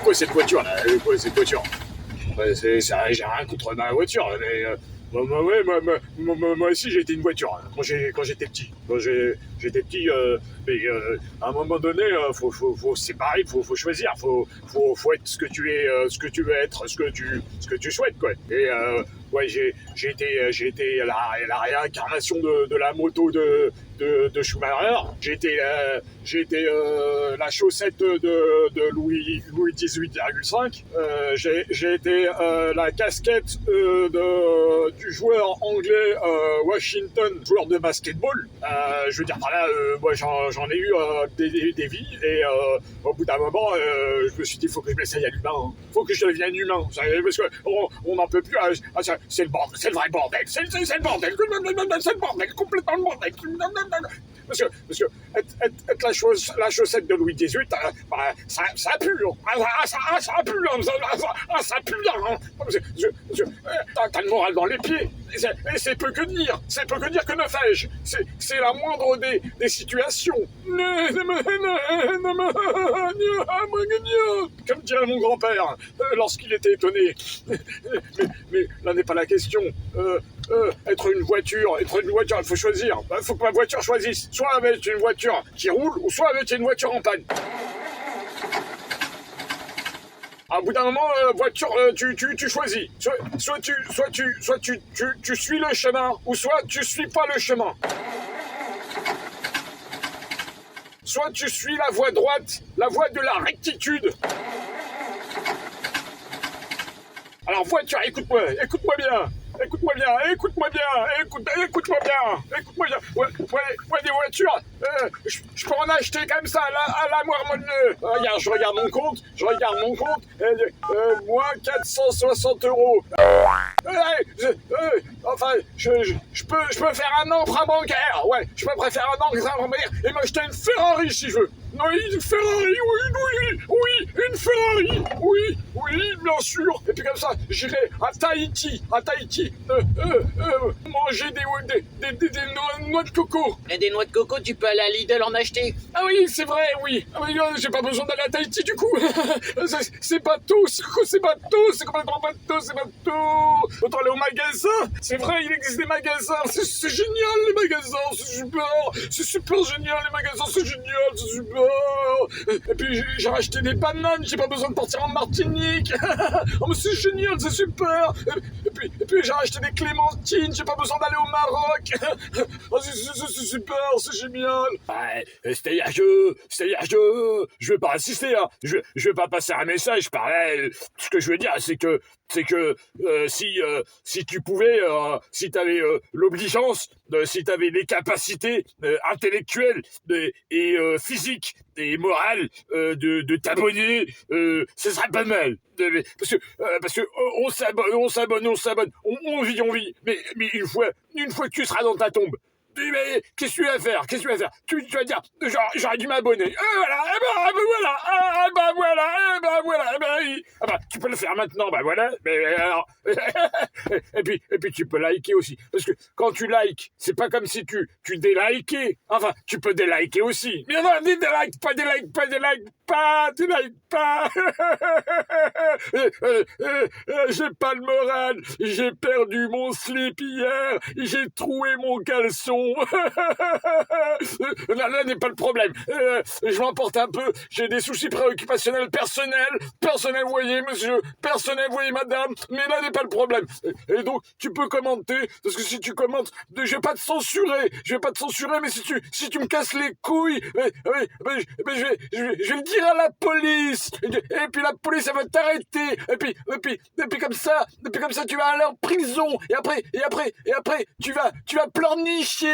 quoi cette voiture là? Quoi cette voiture? J'ai rien contre ma voiture, mais moi aussi j'ai été une voiture hein, quand j'étais petit. J'étais petit, mais à un moment donné, c'est pareil, faut choisir, faut être ce que tu veux être, ce que tu souhaites quoi. Et ouais, j'ai été la réincarnation de la moto de Schumacher. J'ai été la chaussette de Louis 18,5. J'ai été la casquette du joueur anglais Washington, joueur de basketball. Je veux dire par là, moi j'en ai eu des vies et au bout d'un moment, je me suis dit faut que je m'essaye à l'humain. Hein. Faut que je devienne humain. Parce que on n'en peut plus. C'est le bordel, c'est le vrai bordel. C'est le bordel. C'est le bordel, complètement le bordel. Parce que être la chaussette de Louis XVIII, ça pue. Ça pue. Ça pue bien. T'as le moral dans les pieds. Et c'est peu que dire. C'est peu que dire que ne fais-je. C'est la moindre des situations. Comme dirait mon grand-père lorsqu'il était étonné. Mais là n'est pas la question. Être une voiture, il faut choisir. Il faut que ma voiture choisisse. Soit avec une voiture qui roule, ou soit avec une voiture en panne. À bout d'un moment, voiture, tu choisis. Soit tu suis le chemin, ou soit tu suis pas le chemin. Soit tu suis la voie droite, la voie de la rectitude. Alors voiture, écoute-moi bien. Écoute-moi bien. Ouais, des voitures, je peux en acheter comme ça, à la moelle. Regarde, je regarde mon compte, moins 460 €. Enfin, je peux faire un emprunt bancaire, ouais, je peux faire un emprunt bancaire et m'acheter une Ferrari si je veux. Oui, une Ferrari, oui, une Ferrari, oui, bien sûr. Et puis comme ça, j'irai à Tahiti, manger des noix de coco. Et des noix de coco, tu peux aller à Lidl en acheter. Ah oui, c'est vrai, oui. Ah oui, j'ai pas besoin d'aller à Tahiti du coup. C'est bateau, c'est complètement bateau. Autant aller au magasin. C'est vrai, il existe des magasins. C'est génial les magasins, c'est super génial les magasins, c'est super. Et puis j'ai racheté des bananes, j'ai pas besoin de partir en Martinique. Oh mais c'est génial, c'est super. Et puis j'ai racheté des clémentines, j'ai pas besoin d'aller au Maroc. Oh, c'est super, c'est génial. Ouais, c'est-à-dire je veux pas insister, hein. Je veux pas passer un message par là. Ce que je veux dire, c'est que si tu pouvais, si t'avais l'obligeance, si t'avais les capacités intellectuelles et physiques et morales de t'abonner, ce serait pas mal. Parce que on s'abonne, on vit, mais une fois que tu seras dans ta tombe. Mais qu'est-ce que tu vas faire? Tu vas dire, j'aurais dû m'abonner. Tu peux le faire maintenant, voilà. Mais alors, et puis tu peux liker aussi. Parce que quand tu likes, c'est pas comme si tu délikais. Enfin, tu peux déliker aussi. Mais non, pas. J'ai pas le moral. J'ai perdu mon slip hier. J'ai troué mon caleçon. Là n'est pas le problème. Je m'emporte un peu. J'ai des soucis préoccupationnels personnels, voyez monsieur, personnel, voyez madame. Mais là n'est pas le problème. Et donc tu peux commenter, parce que si tu commentes, je vais pas te censurer. Mais si tu me casses les couilles, je vais le dire à la police. Et puis la police elle va t'arrêter. Et puis comme ça tu vas aller en prison. Et après tu vas pleurnicher.